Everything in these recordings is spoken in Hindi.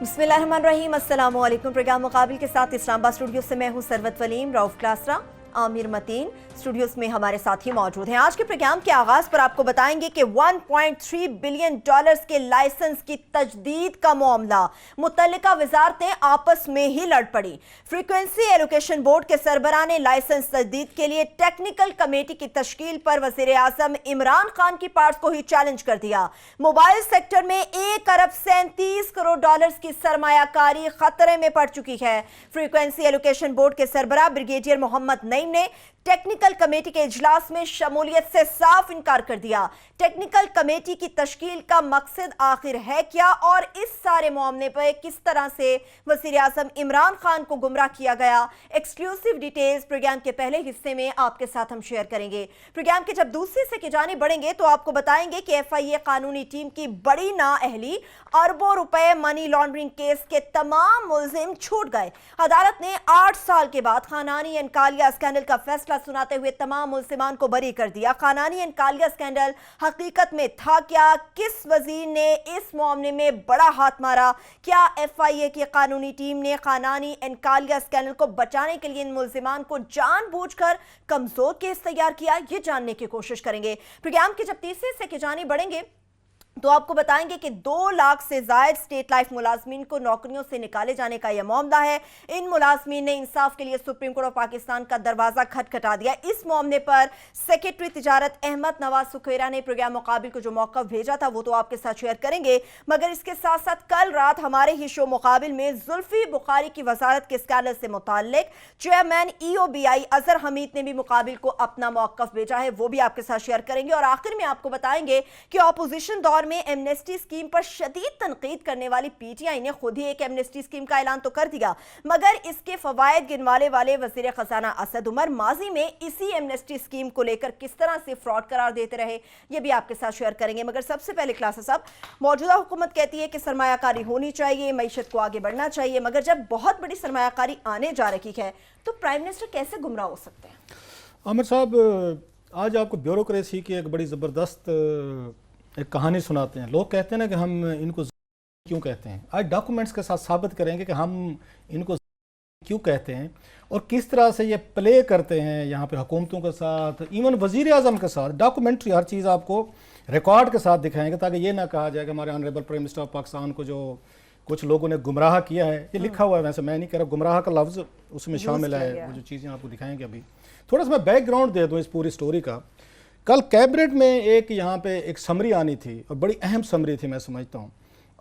बिस्मिल्लाहिर्रहमानिर्रहीम। अस्सलाम वालेकुम। प्रोग्राम मुकाबिल के साथ इस्लामाबाद स्टूडियो से मैं हूं सरवत वलीम, रऊफ क्लासरा, आमिर मतीन स्टूडियोज में हमारे साथी मौजूद हैं। आज के प्रोग्राम के आगाज पर आपको बताएंगे कि 1.3 बिलियन डॉलर्स के लाइसेंस की तजदीद का मामला, मुतल्लिका वजारतें आपस में ही लड़ पड़ी। फ्रीक्वेंसी एलोकेशन बोर्ड के सरबराह ने लाइसेंस तजदीद के लिए टेक्निकल कमेटी की तश्कील पर वजीर आजम इमरान खान की पार्ट को ही चैलेंज कर दिया। मोबाइल सेक्टर में 1 अरब 37 करोड़ डॉलर्स की सरमायाकारी खतरे में पड़ चुकी है। फ्रीक्वेंसी एलोकेशन बोर्ड के सरबराह ब्रिगेडियर मोहम्मद नईम ने टेक्निकल कमेटी के इजलास में शमूलियत से साफ इनकार कर दिया। टेक्निकल कमेटी की तश्कील का मकसद आखिर है क्या, और इस सारे मामले पर किस तरह से वज़ीर आज़म इमरान खान को गुमराह किया गया, एक्सक्लूसिव डिटेल्स प्रोग्राम के पहले हिस्से में आपके साथ हम शेयर करेंगे। प्रोग्राम के जब दूसरे हिस्से की जाने बढ़ेंगे तो आपको बताएंगे कि FIA कानूनी टीम की बड़ी नाअहली, अरबों रुपए मनी लॉन्ड्रिंग केस के तमाम मुलजिम छूट गए। अदालत ने 8 साल के बाद खानानी एंड कालिया स्कैंडल का फैसला सुनाते हुए तमाम मुलजिमान को बरी कर दिया। खानानी एंड कालिया स्कैंडल हकीकत में था क्या? किस वजीर ने इस मामले में बड़ा हाथ मारा? क्या FIA की कानूनी टीम ने खानानी एंड कालिया स्कैंडल को बचाने के लिए इन मुलजिमान को जानबूझकर कमजोर केस तैयार किया? ये जानने की कोशिश करेंगे। प्रोग्राम के जब तीसरे हिस्से की जाने बढ़ेंगे तो आपको बताएंगे कि 2 लाख से जायद स्टेट लाइफ मुलाजमीन को नौकरियों से निकाले जाने का यह मामला है। इन मुलाजमीन ने इंसाफ के लिए सुप्रीम कोर्ट ऑफ पाकिस्तान का दरवाजा खटखटा दिया। इस मामले पर सेक्रेटरी तिजारत अहमद नवाज सुखेरा ने प्रोग्राम मुकाबिल को जो मौका भेजा था वो तो आपके साथ शेयर करेंगे, मगर इसके साथ साथ कल रात हमारे ही शो मुकाबिल में जुल्फी बुखारी की वजारत के स्कैंडल से मुताल्लिक चेयरमैन EOBI अजहर हमीद ने भी मुकाबिल को अपना मौकफ भेजा है, वो भी आपके साथ शेयर करेंगे। और आखिर में आपको बताएंगे कि ऑपोजिशन दौर में एमनेस्टी स्कीम पर शदीद तनकीद करने वाली PTI ने खुद ही एक एमनेस्टी स्कीम का ऐलान तो कर दिया, मगर इसके फवायद गिनवाने वाले वजीर खजाना असद उमर माजी में इसी एमनेस्टी स्कीम को लेकर किस तरह से फ्रॉड करार देते रहे, ये भी आपके साथ शेयर करेंगे। मगर सबसे पहले क्लासेस साहब, मौजूदा हुकूमत कहती है कि सरमायाकारी होनी चाहिए, मईशत को आगे बढ़ना चाहिए, मगर जब बहुत बड़ी सरमायाकारी आने जा रही है तो प्राइम मिनिस्टर कैसे गुमराह हो सकते हैं? आमिर साहब, आज आपको ब्यूरोक्रेसी की एक बड़ी ज़बरदस्त एक कहानी सुनाते हैं। लोग कहते हैं ना कि हम इनको क्यों कहते हैं। आज डॉक्यूमेंट्स के साथ साबित करेंगे कि हम इनको क्यों कहते हैं और किस तरह से ये प्ले करते हैं यहाँ पे हुकूमतों के साथ, इवन वज़ीर आज़म के साथ। डॉक्यूमेंट्री हर चीज़ आपको रिकॉर्ड के साथ दिखाएंगे ताकि ये ना कहा जाए कि हमारे honourable prime minister of Pakistan को जो कुछ लोगों ने गुमराह किया है। ये लिखा हुआ है, वैसे मैं नहीं कह रहा, गुमराह का लफ्ज़ उसमें शामिल है। वो जो चीज़ें आपको दिखाएंगे अभी, थोड़ा सा मैं बैकग्राउंड दे दूँ इस पूरी स्टोरी का। कल कैबिनेट में एक यहाँ पे एक समरी आनी थी और बड़ी अहम समरी थी मैं समझता हूँ,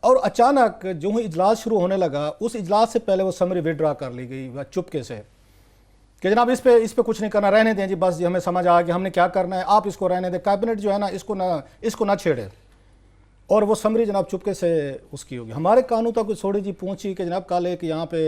और अचानक जो ही इजलास शुरू होने लगा उस इजलास से पहले वो समरी विड्रा कर ली गई चुपके से कि जनाब इस पे कुछ नहीं करना, रहने दें जी, बस जी हमें समझ आ गया हमने क्या करना है, आप इसको रहने दें, कैबिनेट जो है ना इसको ना छेड़े। और वो समरी जनाब चुपके से उसकी होगी। हमारे कानून तक थोड़ी जी पहुँची कि जनाब कल एक यहाँ पे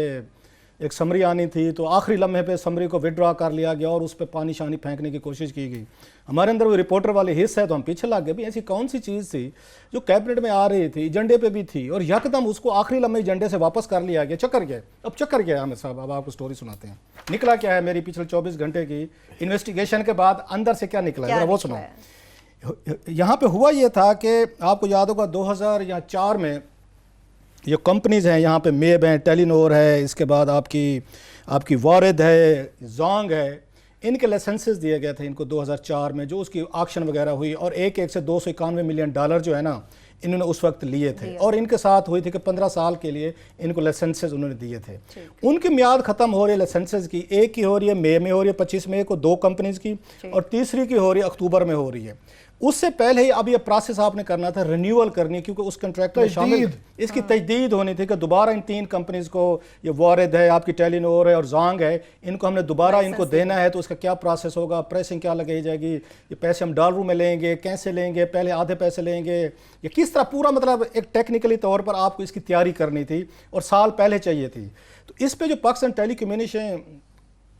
एक समरी आनी थी तो आखिरी लम्हे पे समरी को विड्रॉ कर लिया गया और उस पर पानी शानी फेंकने की कोशिश की गई। हमारे अंदर वो रिपोर्टर वाले हिस्सा है तो हम पीछे लग गए भी ऐसी कौन सी चीज़ थी जो कैबिनेट में आ रही थी, एजेंडे पे भी थी, और यकदम उसको आखिरी लम्हे एजेंडे से वापस कर लिया गया। चक्कर क्या है? अब चक्कर क्या है आमिर साहब, अब आपको स्टोरी सुनाते हैं। निकला क्या है मेरी पिछले 24 घंटे की इन्वेस्टिगेशन के बाद अंदर से क्या निकला है वो सुनो। यहाँ पे हुआ ये था कि आपको याद होगा 2004 में ये कंपनीज़ हैं यहाँ पे, मेब हैं, टेलीनोर है, इसके बाद आपकी वारिद है, जोंग है, इनके लाइसेंसेस दिए गए थे इनको 2004 में, जो उसकी ऑक्शन वगैरह हुई और एक से 291 मिलियन डॉलर जो है ना इन्होंने उस वक्त लिए थे। और इनके साथ हुई थी कि 15 साल के लिए इनको लाइसेंसेस उन्होंने दिए थे। उनकी मियाद ख़त्म हो रही है लाइसेंसेस की। एक की हो रही है मई में हो रही है 25 मई को 2 कंपनीज़ की, और तीसरी की हो रही है अक्टूबर में हो रही है। उससे पहले ही अब ये प्रोसेस आपने करना था रिन्यूअल करनी, क्योंकि उस कॉन्ट्रैक्ट में शामिल इसकी तजदीद होनी थी कि दोबारा इन 3 कंपनीज़ को, ये वारिद है, आपकी टेलीनोर है और जोंग है, इनको हमने दोबारा इनको देना है। तो उसका क्या प्रोसेस होगा, प्रेसिंग क्या लगाई जाएगी, ये पैसे हम डॉलरों में लेंगे, कैसे लेंगे, पहले आधे पैसे लेंगे, ये किस तरह, पूरा मतलब एक टेक्निकली तौर पर आपको इसकी तैयारी करनी थी और साल पहले चाहिए थी। तो इस पर जो पाकिस्तान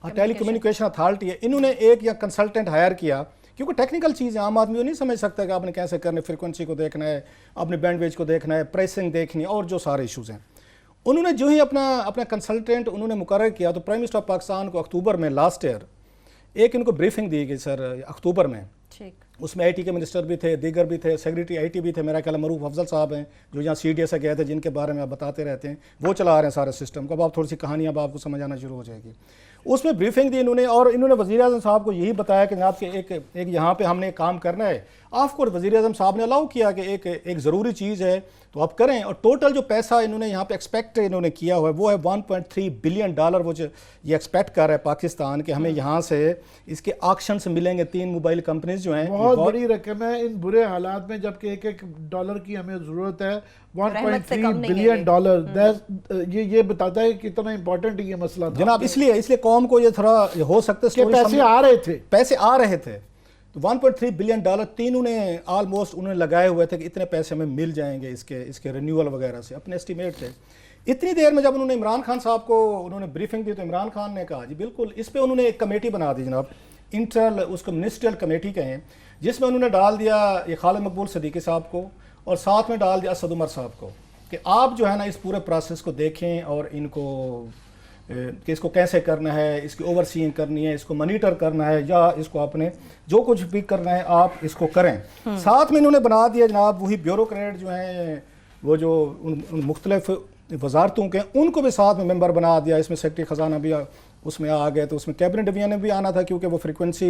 टेलीकम्युनिकेशन अथॉरिटी है, इन्होंने एक या कंसल्टेंट हायर किया, क्योंकि टेक्निकल चीज़ है, आम आदमी वो नहीं समझ सकता कि आपने कैसे करना है, फ्रीक्वेंसी को देखना है, अपने बैंडविड्थ को देखना है, प्राइसिंग देखनी है और जो सारे इशूज़ हैं। उन्होंने जो ही अपना कंसल्टेंट उन्होंने मुकर्रर किया तो प्राइम मिनिस्टर ऑफ पाकिस्तान को अक्टूबर में लास्ट ईयर एक इनको ब्रीफिंग दी गई सर, अक्टूबर में, उसमें आईटी के मिनिस्टर भी थे, दीगर भी थे, सेक्रेटरी आईटी भी थे, मेरा ख्याल मरूफ अफजल साहब हैं जो यहाँ सीडीएस से गए थे, जिनके बारे में आप बताते रहते हैं, वो चला रहे हैं सारे सिस्टम को। अब आप थोड़ी सी कहानियाँ अब आपको समझ आना शुरू हो जाएगी। उसमें ब्रीफिंग दी इन्होंने, और इन्होंने वज़ीर आज़म साहब को यही बताया कि जनाब के एक यहाँ पे हमने काम करना है। ऑफकोर्स वज़ीर आज़म साहब ने अलाउ किया कि एक ज़रूरी चीज़ है तो आप करें, और टोटल जो पैसा इन्होंने यहाँ पे एक्सपेक्ट इन्होंने किया हुआ है वो है $1.3 बिलियन। वो जो ये एक्सपेक्ट कर रहा है पाकिस्तान कि हमें यहाँ से इसके ऑक्शन से मिलेंगे 3 मोबाइल कंपनीज जो हैं। बहुत बड़ी रकम है इन बुरे हालात में, जबकि एक डॉलर की हमें ज़रूरत है। $1.3 बिलियन ये बताता है कितना इंपॉर्टेंट ये मसला था जनाब। इसलिए कौम को ये थोड़ा हो सकता है पैसे आ रहे थे तो $1.3 बिलियन तीनों ने ऑलमोस्ट उन्होंने लगाए हुए थे कि इतने पैसे हमें मिल जाएंगे इसके रिन्यूअल वगैरह से, अपने एस्टिमेट थे। इतनी देर में जब उन्होंने इमरान खान साहब को उन्होंने ब्रीफिंग दी तो इमरान खान ने कहा जी बिल्कुल, इस पर उन्होंने एक कमेटी बना दी जनाब, इंटरल उसको मिनिस्ट्रियल कमेटी कहें, जिसमें उन्होंने डाल दिया ये खालिद मकबूल सदीकी साहब को और साथ में डाल दिया असद उमर साहब को कि आप जो है ना इस पूरे प्रोसेस को देखें और इनको कि इसको कैसे करना है, इसकी ओवरसीइंग करनी है, इसको मॉनिटर करना है, या इसको आपने जो कुछ भी करना है आप इसको करें। साथ में इन्होंने बना दिया जनाब वही ब्यूरोक्रेट जो हैं वो जो उन मुख्तलिफ वजारतों के, उनको भी साथ में मेंबर बना दिया। इसमें सेक्रेटरी ख़जाना भी उसमें आ गए, तो उसमें कैबिनेट डिवीजन में भी आना था क्योंकि वो फ्रीक्वेंसी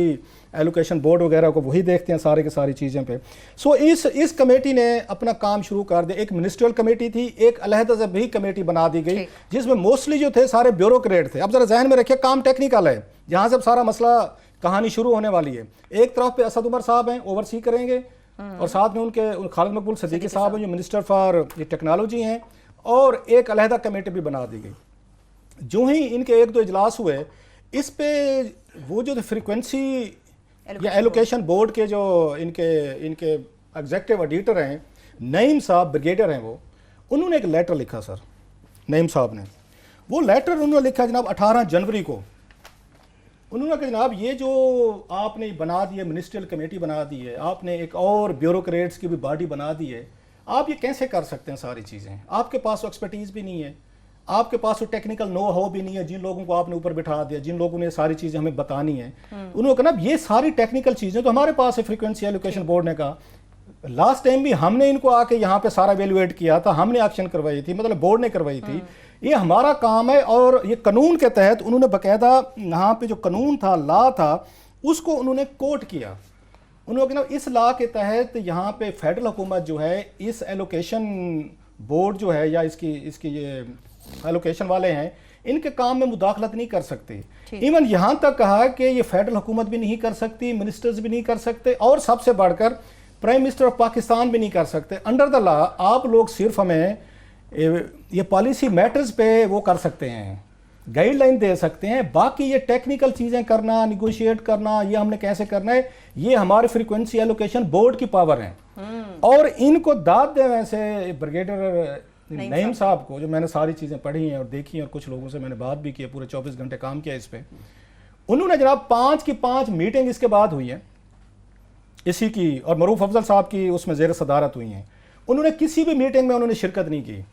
एलोकेशन बोर्ड वगैरह को वही देखते हैं सारे की सारी चीज़ें पे। सो इस कमेटी ने अपना काम शुरू कर दिया। एक मिनिस्ट्रियल कमेटी थी, एक अलहदा से भी कमेटी बना दी गई जिसमें मोस्टली जो थे सारे ब्यूरोक्रेट थे। अब जरा जहन में रखिए काम टेक्निकल है, जहाँ से सारा मसला कहानी शुरू होने वाली है। एक तरफ पे असद उमर साहब हैं ओवरसी करेंगे, और साथ में उनके खालिद मकबूल सदीकी साहब हैं जो मिनिस्टर फॉर टेक्नोलॉजी हैं, और एक अलहदा कमेटी भी बना दी गई। जो ही इनके 1-2 इजलास हुए इस पे वो जो फ्रीक्वेंसी या एलोकेशन बोर्ड के जो इनके एग्जेक्टिव ऑडिटर हैं नईम साहब ब्रिगेडियर हैं, वो उन्होंने एक लेटर लिखा सर, नईम साहब ने वो लेटर उन्होंने लिखा जनाब 18 जनवरी को। उन्होंने कहा जनाब ये जो आपने बना दी है मिनिस्ट्रियल कमेटी बना दी है, आपने एक और ब्यूरोक्रेट्स की भी बॉडी बना दी है, आप ये कैसे कर सकते हैं सारी चीज़ें? आपके पास एक्सपर्टीज़ भी नहीं है, आपके पास वो टेक्निकल नो हाउ भी नहीं है, जिन लोगों को आपने ऊपर बिठा दिया, जिन लोगों ने सारी चीज़ें हमें बतानी है। उन्होंने कहा ये सारी टेक्निकल चीज़ें तो हमारे पास है। फ्रीक्वेंसी एलोकेशन बोर्ड ने कहा लास्ट टाइम भी हमने इनको आके यहाँ पे सारा एवेल्युएट किया था, हमने एक्शन करवाई थी, मतलब बोर्ड ने करवाई थी, ये हमारा काम है। और ये कानून के तहत उन्होंने बाकायदा यहाँ पे जो कानून था, लॉ था, उसको उन्होंने कोट किया। उन्होंने कहा इस लॉ के तहत यहाँ पे फेडरल हुकूमत जो है इस एलोकेशन बोर्ड जो है या इसकी ये एलोकेशन वाले हैं, इनके काम में मुदाखलत नहीं कर सकते। इवन यहाँ तक कहा कि ये फेडरल हुकूमत भी नहीं कर सकती, मिनिस्टर्स भी नहीं कर सकते, और सबसे बढ़कर प्राइम मिनिस्टर ऑफ पाकिस्तान भी नहीं कर सकते। अंडर द लॉ आप लोग सिर्फ हमें ये पॉलिसी मैटर्स पे वो कर सकते हैं, गाइडलाइन दे सकते हैं, बाकी ये टेक्निकल चीज़ें करना, निगोशिएट करना, ये हमने कैसे करना है, ये हमारे फ्रीक्वेंसी एलोकेशन बोर्ड की पावर है। और इनको दाद दे वैसे ब्रिगेडियर नईम साहब को, जो मैंने सारी चीज़ें पढ़ी हैं और देखी हैं और कुछ लोगों से मैंने बात भी की है, पूरे 24 घंटे काम किया इस पर। उन्होंने जनाब 5 की 5 मीटिंग इसके बाद हुई है इसी की, और मरूफ अफजल साहब की उसमें ज़ेर सदारत हुई हैं। उन्होंने किसी भी मीटिंग में उन्होंने शिरकत नहीं की।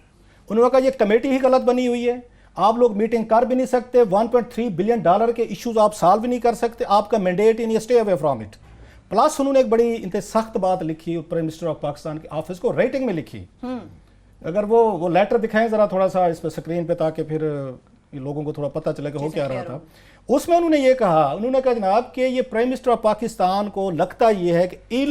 उन्होंने कहा ये कमेटी ही गलत बनी हुई है, आप लोग मीटिंग कर भी नहीं सकते, $1.3 बिलियन के इश्यूज आप सॉल्व भी नहीं कर सकते, आपका mandate in stay away from it. Plus उन्होंने एक बड़ी इंतहाई सख्त बात लिखी प्राइम मिनिस्टर ऑफ पाकिस्तान के ऑफिस को, राइटिंग में लिखी। अगर वो लेटर दिखाएं जरा थोड़ा सा इस पर स्क्रीन पे, ताकि फिर लोगों को थोड़ा पता चले कि हो क्या रहा था। उसमें उन्होंने ये कहा, उन्होंने कहा जनाब कि ये प्राइम मिनिस्टर ऑफ पाकिस्तान को लगता ये है कि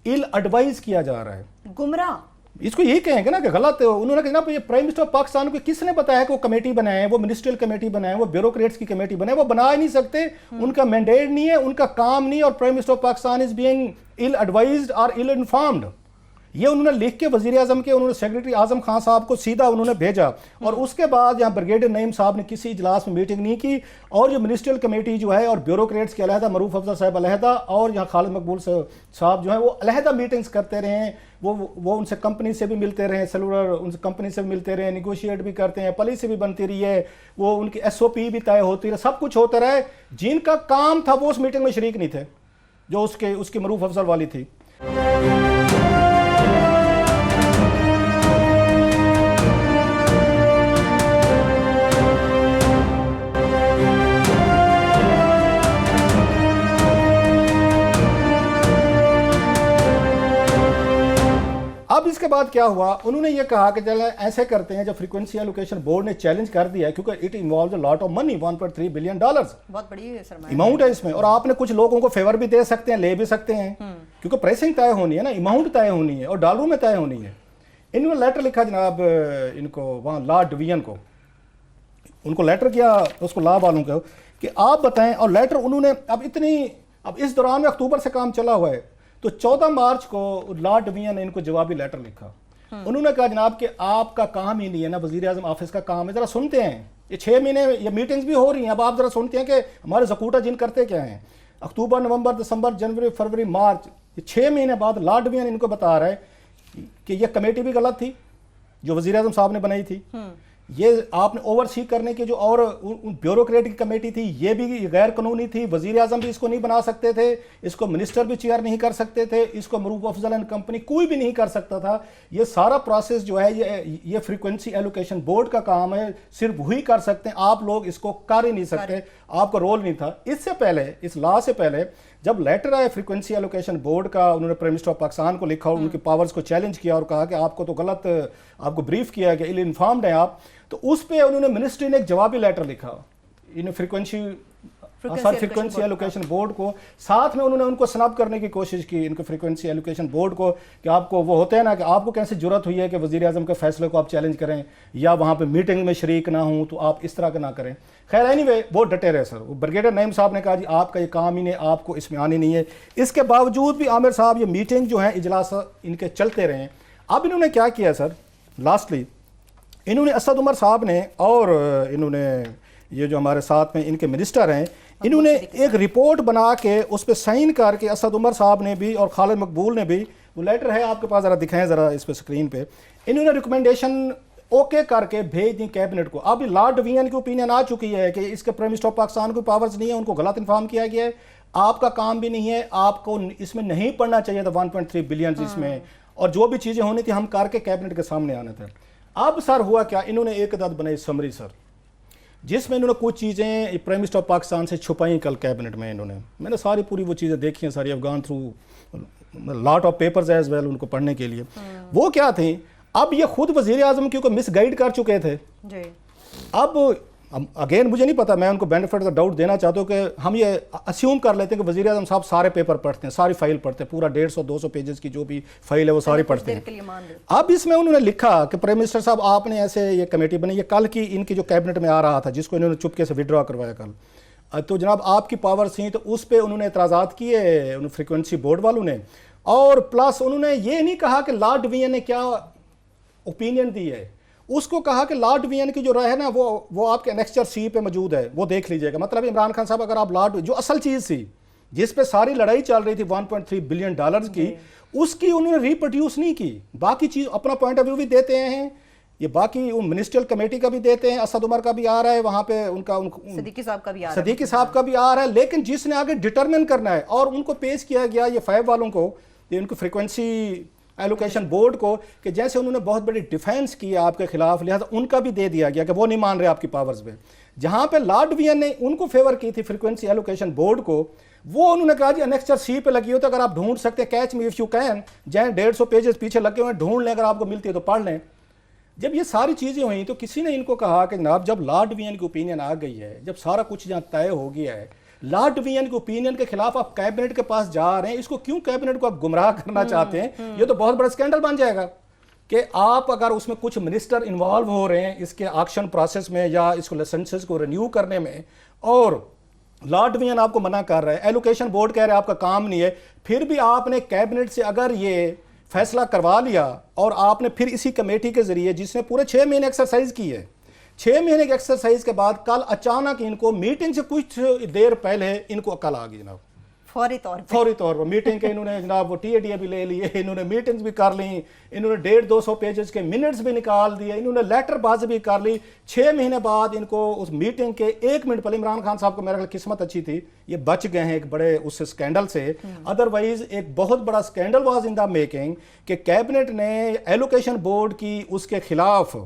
इल एडवाइज किया जा रहा है, गुमराह, इसको यही कहेंगे ना कि गलत है। उन्होंने कहा जनाब ये प्राइम मिनिस्टर ऑफ पाकिस्तान को किसने बताया कि वो कमेटी बनाए, वो मिनिस्ट्रियल कमेटी बनाए, वो ब्यूरोक्रेट्स की कमेटी बनाए, वो बना ही नहीं सकते, उनका मैंडेट नहीं है, उनका काम नहीं, और prime minister of Pakistan is being ill advised और इल इन्फॉर्म्ड। ये उन्होंने लिख के वजीर आजम के, उन्होंने सेक्रेटरी आजम खान साहब को सीधा उन्होंने भेजा, और उसके बाद यहाँ ब्रिगेडियर नईम साहब ने किसी इजलास में मीटिंग नहीं की, और जो मिनिस्ट्रियल कमेटी जो है और ब्यूरोक्रेट्स के अलहदा, मरूफ अफजल साहब अलहदा, और यहाँ खालिद मकबूल साहब जो है वो अलहदा मीटिंग्स करते रहे। वो उनसे कंपनी से भी मिलते रहे, सेलुलर उनसे कंपनी से भी मिलते रहे, निगोशिएट भी करते हैं, पॉलिसी भी बनती रही है, वो उनकी SOP भी तय होती रहे, सब कुछ होता रहे। जिनका काम था वो उस मीटिंग में शरीक नहीं थे, जो उसकी मरूफ अफजल वाली थी। बाद क्या हुआ, उन्होंने ये कहा कि चल ऐसे करते हैं, जब फ्रीक्वेंसी एलोकेशन बोर्ड ने चैलेंज कर दिया है, क्योंकि it involve a lot of money, 1.3 billion dollars बहुत बड़ी अमाउंट है इसमें, और आपने कुछ लोगों को फेवर भी दे सकते हैं, ले भी सकते हैं, क्योंकि प्राइसिंग तय होनी है ना, अमाउंट तय होनी है और डॉलरों में तय होनी है। इन्होंने लेटर लिखा जनाब इनको वहाँ लॉ डिवीजन को, उनको लेटर किया उसको लॉ वालों को कि आप बताएं, और लेटर उन्होंने अब इस दौरान में अक्टूबर से काम चला हुआ है, तो 14 मार्च को लॉ डिवीजन ने इनको जवाबी लेटर लिखा। उन्होंने कहा जनाब कि आपका काम ही नहीं है ना, वजीर आज़म ऑफिस का काम है, जरा सुनते हैं, ये 6 महीने ये मीटिंग्स भी हो रही हैं, अब आप जरा सुनते हैं कि हमारे ज़कूटा जिन करते क्या हैं। अक्टूबर, नवंबर, दिसंबर, जनवरी, फरवरी, मार्च, ये 6 महीने बाद लॉ डिवीजन इनको बता रहा है कि ये कमेटी भी गलत थी जो वजीर आज़म साहब ने बनाई थी, ये आपने ओवरसी करने की जो और ब्यूरोक्रेट की कमेटी थी ये भी गैर कानूनी थी, वजीर आज़म भी इसको नहीं बना सकते थे, इसको मिनिस्टर भी चेयर नहीं कर सकते थे, इसको मरूफ अफजल एंड कंपनी कोई भी नहीं कर सकता था। ये सारा प्रोसेस जो है ये फ्रीक्वेंसी एलोकेशन बोर्ड का काम है, सिर्फ वही कर सकते हैं, आप लोग इसको कर ही नहीं सकते, आपका रोल नहीं था। इससे पहले, इस लॉ से पहले जब लेटर आया फ्रीक्वेंसी एलोकेशन बोर्ड का, उन्होंने प्राइम मिनिस्टर ऑफ पाकिस्तान को लिखा और उनकी पावर्स को चैलेंज किया और कहा कि आपको तो गलत, आपको ब्रीफ किया गया, इल इन्फॉर्म्ड हैं आप, तो उस पे उन्होंने मिनिस्ट्री ने एक जवाबी लेटर लिखा इन फ्रीक्वेंसी एलोकेशन बोर्ड को, साथ में उन्होंने उनको स्नब करने की कोशिश की, इनको फ्रीक्वेंसी एलोकेशन बोर्ड को, कि आपको वो होते हैं ना कि आपको कैसे जुर्रत हुई है कि वजीर आज़म के फैसले को आप चैलेंज करें या वहाँ पे मीटिंग में शरीक ना हूँ, तो आप इस तरह का ना करें। खैर एनीवे वो डटे रहे सर, वो ब्रिगेडियर नईम साहब ने कहा जी आपका ये काम ही नहीं, आपको इसमें आनी नहीं है। इसके बावजूद भी आमिर साहब ये मीटिंग जो है, इजलास इनके चलते रहे। अब इन्होंने क्या किया सर, लास्टली इन्होंने असद उमर साहब ने और इन्होंने ये जो हमारे साथ में इनके मिनिस्टर हैं, इन्होंने एक रिपोर्ट बना के उस पर साइन करके, असद उमर साहब ने भी और खालिद मकबूल ने भी, वो लेटर है आपके पास, ज़रा दिखाएं ज़रा इस पर स्क्रीन पे, इन्होंने रिकमेंडेशन ओके करके भेज दी कैबिनेट को। अब लॉ डिवीजन की ओपिनियन आ चुकी है कि इसके प्राइम मिनिस्टर ऑफ पाकिस्तान को पावर्स नहीं है, उनको गलत इन्फॉर्म किया गया है, आपका काम भी नहीं है, आपको इसमें नहीं पढ़ना चाहिए था 1.3 बिलियन इसमें, और जो भी चीज़ें होनी थी हम करके कैबिनेट के सामने आना था। अब सर हुआ क्या, इन्होंने एक अदद बनाई समरी सर, जिसमें इन्होंने कुछ चीज़ें प्राइम मिनिस्टर ऑफ पाकिस्तान से छुपाई कल कैबिनेट में। मैंने सारी पूरी वो चीज़ें देखी हैं सारी, अफगान through lot of papers as well उनको पढ़ने के लिए। वो क्या थी, अब ये खुद वजीर आज़म क्योंकि मिसगाइड कर चुके थे जी। अब अगेन मुझे नहीं पता, मैं उनको बेनिफिट ऑफ डाउट देना चाहता हूँ कि हम ये अस्यूम कर लेते हैं कि वजीर आज़म साहब सारे पेपर पढ़ते हैं, सारी फाइल पढ़ते हैं, पूरा 150-200 पेजेस की जो भी फाइल है वो सारी पढ़ते हैं। अब इसमें उन्होंने लिखा कि प्राइम मिनिस्टर साहब आपने ऐसे ये कमेटी बनी, ये कल की इनकी जो कैबिनेट में आ रहा था जिसको इन्होंने चुपके से विड्रॉ करवाया कल, तो जनाब आपकी पावर्स थी, तो उस पर उन्होंने एतराज़ात किए फ्रीक्वेंसी बोर्ड वालों ने, और प्लस उन्होंने ये नहीं कहा कि लॉ डिवीजन ने क्या ओपिनियन दी है, उसको कहा कि लॉ डिवीजन की जो राय है ना वो आपके एनेक्चर सी पे मौजूद है, वो देख लीजिएगा। मतलब इमरान खान साहब अगर आप लॉ जो असल चीज़ थी जिस पे सारी लड़ाई चल रही थी 1.3 बिलियन डॉलर्स की, उसकी उन्होंने रिप्रोड्यूस नहीं की, बाकी चीज़ अपना पॉइंट ऑफ व्यू भी देते हैं, ये बाकी मिनिस्ट्रियल कमेटी का भी देते हैं, असद उमर का भी आ रहा है वहाँ पे, उनका सदीकी साहब का भी आ रहा है, लेकिन जिसने आगे डिटरमिन करना है और उनको पेश किया गया ये 5 वालों को, उनको फ्रीक्वेंसी एलोकेशन बोर्ड को, कि जैसे उन्होंने बहुत बड़ी डिफेंस की आपके खिलाफ, लिहाजा उनका भी दे दिया गया कि वो नहीं मान रहे आपकी पावर्स में। जहाँ पे लॉ डिवीजन ने उनको फेवर की थी फ्रीक्वेंसी एलोकेशन बोर्ड को, वो उन्होंने कहा जी एनेक्चर सी पे लगी हो तो अगर आप ढूंढ सकते हैं, catch me if you can, जहाँ 150 पेजेस पीछे लगे हुए ढूंढ लें, अगर आपको मिलती है तो पढ़ लें। जब ये सारी चीज़ें हुई तो किसी ने इनको कहा कि जनाब जब लॉ डिवीजन की ओपिनियन आ गई है, जब सारा कुछ जहाँ तय हो गया है, लॉ डिवीजन के ओपिनियन के खिलाफ आप कैबिनेट के पास जा रहे हैं, इसको क्यों कैबिनेट को आप गुमराह करना चाहते हैं? ये तो बहुत बड़ा स्कैंडल बन जाएगा कि आप अगर उसमें कुछ मिनिस्टर इन्वॉल्व हो रहे हैं इसके ऑक्शन प्रोसेस में या इसको लाइसेंसेस को रिन्यू करने में, और लॉ डिवीजन आपको मना कर रहा है, एलोकेशन बोर्ड कह रहे हैं आपका काम नहीं है, फिर भी आपने कैबिनेट से अगर ये फैसला करवा लिया और आपने फिर इसी कमेटी के जरिए, जिसने पूरे 6 महीने एक्सरसाइज की है, 6 महीने के एक्सरसाइज के बाद कल अचानक इनको मीटिंग से कुछ देर पहले इनको अकल आ गई जनाब, फौरी तौर पर मीटिंग के इन्होंने जनाब वो TADA भी ले लिए, इन्होंने मीटिंग्स भी कर ली, इन्होंने 150-200 पेजेस के मिनट्स भी निकाल दिए, इन्होंने लेटर बाजी भी कर ली। 6 महीने बाद इनको उस मीटिंग के 1 मिनट पहले, इमरान खान साहब को मेरे ख्याल किस्मत अच्छी थी, ये बच गए हैं एक बड़े उस स्कैंडल से, अदरवाइज एक बहुत बड़ा scandal was in the making कि कैबिनेट ने एलोकेशन बोर्ड की उसके खिलाफ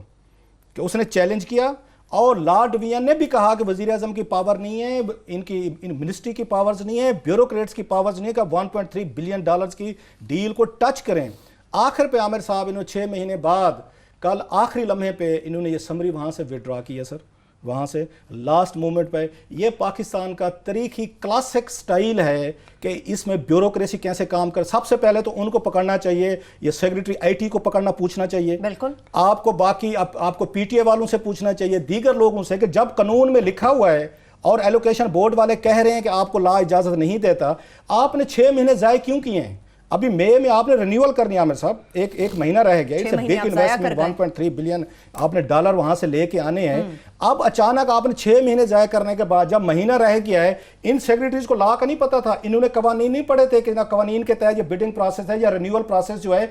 कि उसने चैलेंज किया, और लॉ डिवीजन ने भी कहा कि वजीर आज़म की पावर नहीं है, इन मिनिस्ट्री की पावर्स नहीं है, ब्यूरोक्रेट्स की पावर्स नहीं है कि 1.3 बिलियन डॉलर्स की डील को टच करें। आखिर पे आमिर साहब इन्होंने 6 महीने बाद कल आखिरी लम्हे पे इन्होंने ये समरी वहाँ से विड्रॉ किया सर, वहाँ से लास्ट मोमेंट पे। ये पाकिस्तान का तरीकी क्लासिक स्टाइल है कि इसमें ब्यूरोक्रेसी कैसे काम कर। सबसे पहले तो उनको पकड़ना चाहिए, ये सेक्रेटरी आईटी को पकड़ना, पूछना चाहिए बिल्कुल आपको, बाकी आपको पीटीए वालों से पूछना चाहिए, दीगर लोगों से, कि जब कानून में लिखा हुआ है और एलोकेशन बोर्ड वाले कह रहे हैं कि आपको ला इजाजत नहीं देता, आपने 6 महीने ज़ाय क्यों किए हैं? अभी मई में आपने रिन्यूअल करनी है आमिर साहब, एक महीना रह गया। इट्स बिग इन्वेस्टमेंट, 1.3 बिलियन आपने डॉलर वहां से लेके आने हैं। अब अचानक आपने 6 महीने ज़ाय करने के बाद जब महीना रह गया है, इन सेक्रेटरीज को ला का नहीं पता था, इन्होंने कवानीन नहीं पढ़े थे कि ना कवानीन के तहत ये बिडिंग प्रोसेस है या रिन्यूअल प्रोसेस जो है।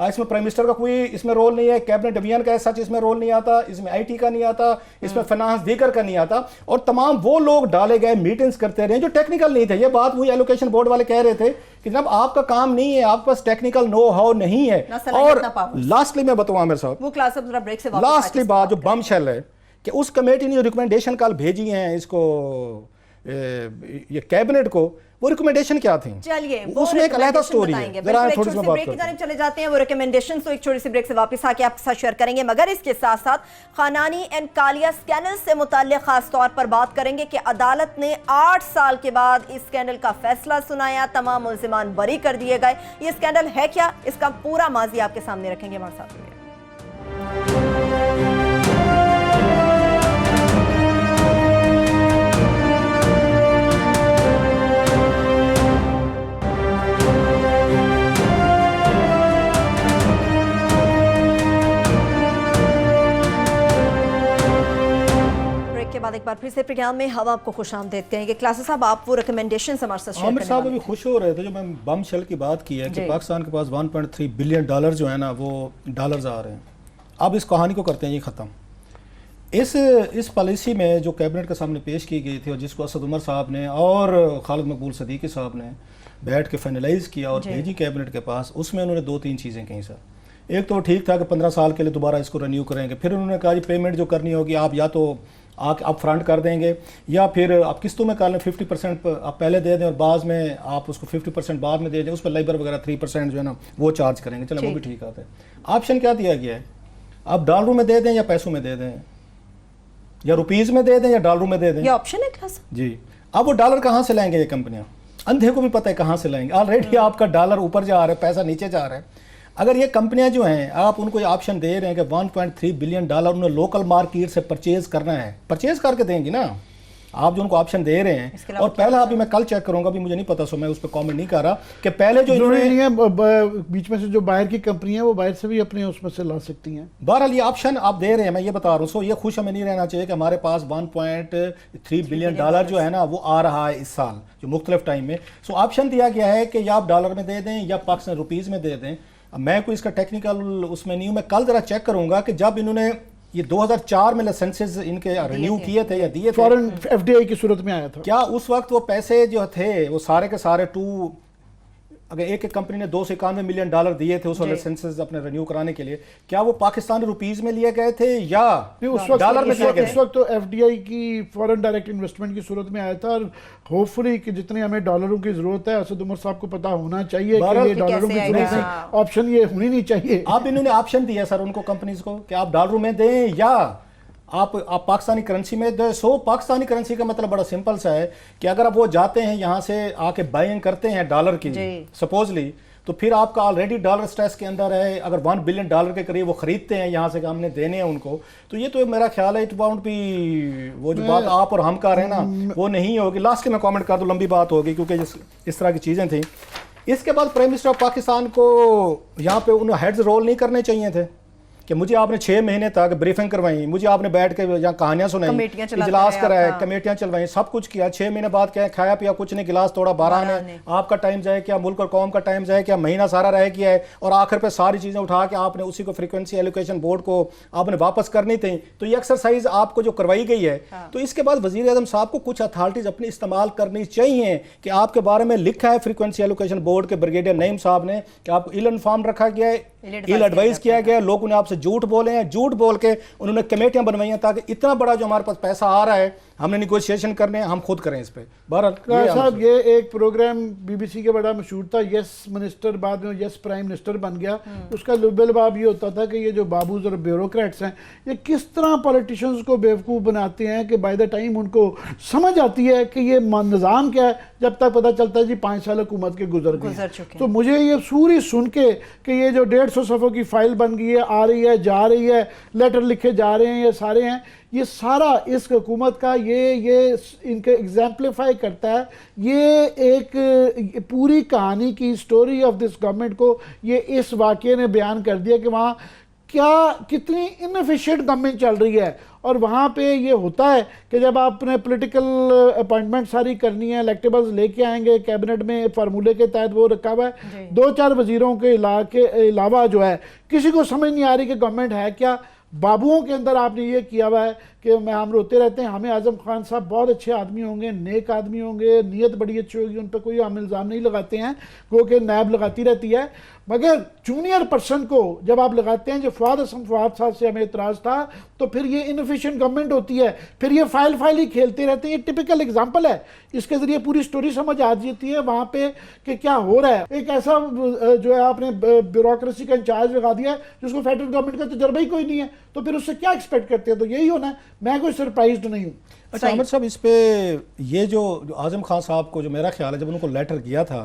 इसमें प्राइम मिनिस्टर का कोई इसमें रोल नहीं है, कैबिनेट डिवीजन का सच इसमें रोल नहीं आता, इसमें आईटी का नहीं आता, इसमें फाइनेंस दीगर का नहीं आता, और तमाम वो लोग डाले गए मीटिंग्स करते रहे जो टेक्निकल नहीं थे। ये बात वही एलोकेशन बोर्ड वाले कह रहे थे कि जब आपका काम नहीं है, आपके पास टेक्निकल नो हाउ नहीं है। और लास्टली मैं बताऊं आमिर साहब, वो क्लास अब जरा ब्रेक से लास्टली बात जो बमशेल है कि उस कमेटी ने जो रिकमेंडेशन कल भेजी हैं इसको ये कैबिनेट को, वो रिकमेंडेशन क्या थी? चलिए उसमें एक अलग स्टोरी है, जरा थोड़ी सी बात करते हैं। चले जाते हैं वो रिकमेंडेशन, तो एक छोटी सी ब्रेक से वापस आके आपके साथ शेयर करेंगे, मगर इसके साथ साथ खानानी एंड कालिया स्कैंडल से मुताल्लिक खास तौर पर बात करेंगे कि अदालत ने 8 साल के बाद इस स्कैंडल का फैसला सुनाया, तमाम मुल्जिमान बरी कर दिए गए। ये स्कैंडल है क्या, इसका पूरा माजी आपके सामने रखेंगे, हमारे साथ रहिए। के बाद एक बार फिर से प्रोग्राम में हम आपको खुशामदीद कहेंगे। क्लासेस साहब, आप वो रिकमेंडेशन हमारे साथ शेयर आमिर साहब अभी खुश हो रहे थे जो मैं बम शेल की बात की है कि पाकिस्तान के पास 1.3 बिलियन डॉलर जो है ना, वो डॉलर्स आ रहे हैं। अब इस कहानी को करते हैं ये ख़त्म। इस पॉलिसी में जो कैबिनेट के सामने पेश की गई थी और जिसको असद उमर साहब ने और खालिद मकबूल सदीकी साहब ने बैठ के फाइनलाइज किया और भेजी कैबिनेट के पास, उसमें उन्होंने 2-3 चीज़ें कही सर। एक तो ठीक था कि 15 साल के लिए दोबारा इसको रिन्यू करेंगे, फिर उन्होंने कहा जी पेमेंट जो करनी होगी आप या तो आप फ्रंट कर देंगे या फिर आप किस्तों में कर लें, 50% आप पहले दे दें और बाद में आप उसको 50% बाद में दे दें, उस पर लेबर वगैरह 3% जो है ना वो चार्ज करेंगे। चलो वो भी ठीक आता है। ऑप्शन क्या दिया गया है, आप डॉलरों में दे दें या पैसों में दे दें, या रुपीज़ में दे दें या डॉलरों में दे दें, ये ऑप्शन है क्लास जी। अब वो डॉलर कहाँ से लाएंगे ये कंपनियाँ, अंधे को भी पता है कहाँ से लाएंगे। ऑलरेडी आपका डॉलर ऊपर जा रहा है, पैसा नीचे जा रहा है। अगर ये कंपनियां जो हैं, आप उनको ये ऑप्शन दे रहे हैं कि 1.3 बिलियन डॉलर उन्हें लोकल मार्केट से परचेज करना है, परचेज करके देंगी ना आप जो उनको ऑप्शन दे रहे हैं। और पहला अभी मैं कल चेक करूंगा, अभी मुझे नहीं पता, सो मैं उस पर कमेंट नहीं कर रहा कि पहले जो नहीं है, बीच में से जो बाहर की कंपनी है वो बाहर से भी अपने उसमें से ला सकती हैं। बहरहाल ये ऑप्शन आप दे रहे हैं, मैं ये बता रहा हूँ। सो ये खुश हमें नहीं रहना चाहिए कि हमारे पास 1.3 बिलियन डॉलर जो है ना वो आ रहा है इस साल जो मुख्तलिफ टाइम में। सो ऑप्शन दिया गया है कि या आप डॉलर में दे दें या पाकिस्तान रुपीज़ में दे दें। मैं कोई इसका टेक्निकल उसमें नहीं हूँ, मैं कल जरा चेक करूंगा कि जब इन्होंने ये 2004 में लाइसेंसेस इनके रिन्यू किए थे या दिए थे, फॉरेन एफडीआई की सूरत में आया था, क्या उस वक्त वो पैसे जो थे वो सारे के सारे अगर एक कंपनी ने 291 मिलियन डॉलर दिए थे उस लाइसेंसेस अपने रिन्यू कराने के लिए, क्या वो पाकिस्तानी रुपीस में लिए गए थे या उस वक्त डॉलर में लिए गए? उस वक्त तो एफडीआई की फॉरेन डायरेक्ट इन्वेस्टमेंट की सूरत में आया था। और होपफुली कि जितनी हमें डॉलरों की जरूरत है, असद उमर साहब को पता होना चाहिए कि ये डॉलरों की जरूरत है, ऑप्शन ये होनी नहीं चाहिए। आप इन्होंने ऑप्शन दिया सर उनको कंपनीज को कि आप डॉलरों में दें या आप पाकिस्तानी करेंसी में दे। सो पाकिस्तानी करेंसी का मतलब बड़ा सिंपल सा है कि अगर आप वो जाते हैं यहाँ से आके बाइंग करते हैं डॉलर की सपोजली, तो फिर आपका ऑलरेडी डॉलर स्ट्रेस के अंदर है। अगर 1 बिलियन डॉलर के करीब वो खरीदते हैं यहाँ से कि हमने देने हैं उनको, तो ये तो मेरा ख्याल है इट वाउंट भी वो जो बात आप और हम कर रहे हैं ना वो नहीं होगी। लास्ट में कमेंट कर दो, लंबी बात होगी क्योंकि इस तरह की चीज़ें थी। इसके बाद प्राइम मिनिस्टर ऑफ पाकिस्तान को यहाँ पे उन्हें हेड्स रोल नहीं करने चाहिए थे कि मुझे आपने 6 महीने तक ब्रीफिंग करवाई, मुझे आपने बैठ के यहाँ कहानियां सुनाई, इजलास कराए, कमेटियां चलवाई, सब कुछ किया। 6 महीने बाद क्या खाया पिया कुछ नहीं, गिलास थोड़ा 12 ने, आपका टाइम जाए क्या, मुल्क और कौम का टाइम जाए क्या, महीना सारा रह गया है और आखिर पे सारी चीज़ें उठा के आपने उसी को फ्रीक्वेंसी एलोकेशन बोर्ड को आपने वापस करनी थी। तो ये एक्सरसाइज आपको जो करवाई गई है, तो इसके बाद वजीर आज़म साहब को कुछ अथॉरिटीज अपनी इस्तेमाल करनी चाहिए कि आपके बारे में लिखा है फ्रीक्वेंसी एलोकेशन बोर्ड के ब्रिगेडियर नईम साहब ने कि आपको इल इन्फॉर्म रखा गया है, इल एडवाइस किया गया, लोगों ने आपसे झूठ बोले हैं, झूठ बोल के उन्होंने कमेटियां बनवाई हैं ताकि इतना बड़ा जो हमारे पास पैसा आ रहा है हमने निगोशिएशन करने हैं, हम खुद करें इस पे। बहरहाल साहब ये एक प्रोग्राम बीबीसी के बड़ा मशहूर था, यस मिनिस्टर, बाद में यस प्राइम मिनिस्टर बन गया। उसका लुबेलबाब ये होता था कि ये जो बाबूज और ब्यूरोक्रेट्स हैं ये किस तरह पॉलिटिशियंस को बेवकूफ़ बनाते हैं कि बाय द टाइम उनको समझ आती है कि ये निज़ाम क्या है, जब तक पता चलता है जी 5 साल हुकूमत के गुजर चुके। तो मुझे ये सूरी सुन के कि ये जो 150 सफ़ों की फाइल बन गई है, आ रही है, जा रही है, लेटर लिखे जा रहे हैं, ये सारे हैं, ये सारा इस हुकूमत का ये इनके एग्जाम्पलीफाई करता है। ये एक पूरी कहानी की स्टोरी ऑफ दिस गवर्नमेंट को ये इस वाक़ये ने बयान कर दिया कि वहाँ कितनी इनएफिशिएंट गवर्नमेंट चल रही है। और वहाँ पे ये होता है कि जब आपने पॉलिटिकल अपॉइंटमेंट सारी करनी है, इलेक्टेबल्स लेके आएंगे कैबिनेट में, फार्मूले के तहत वो रखा हुआ है, 2-4 वजीरों के अलावा जो है किसी को समझ नहीं आ रही कि गवर्नमेंट है क्या। बाबुओं के अंदर आपने ये किया हुआ है कि हम रोते रहते हैं, हमें आजम खान साहब बहुत अच्छे आदमी होंगे, नेक आदमी होंगे, नीयत बड़ी अच्छी होगी, उन पर कोई हम इल्ज़ाम नहीं लगाते हैं, क्योंकि नैब लगाती रहती है। मगर जूनियर पर्सन को जब आप लगाते हैं, जो फवाद साहब से हमें इतराज़ था, तो फिर ये इनफिशिएंट गवर्नमेंट होती है, फिर ये फाइल ही खेलते रहते हैं। ये टिपिकल एग्जाम्पल है, इसके ज़रिए पूरी स्टोरी समझ आ जाती है वहाँ पे कि क्या हो रहा है। एक ऐसा जो है आपने ब्यूरोक्रेसी का इंचार्ज लगा दिया है जिसको फेडरल गवर्नमेंट का तजर्बा ही कोई नहीं है, तो फिर उससे क्या एक्सपेक्ट करते हैं। तो यही होना है, मैं कोई सरप्राइज्ड नहीं हूँ। अच्छा अहमद साहब, इस पे ये जो आज़म खान साहब को, जो मेरा ख्याल है जब उनको लेटर किया था,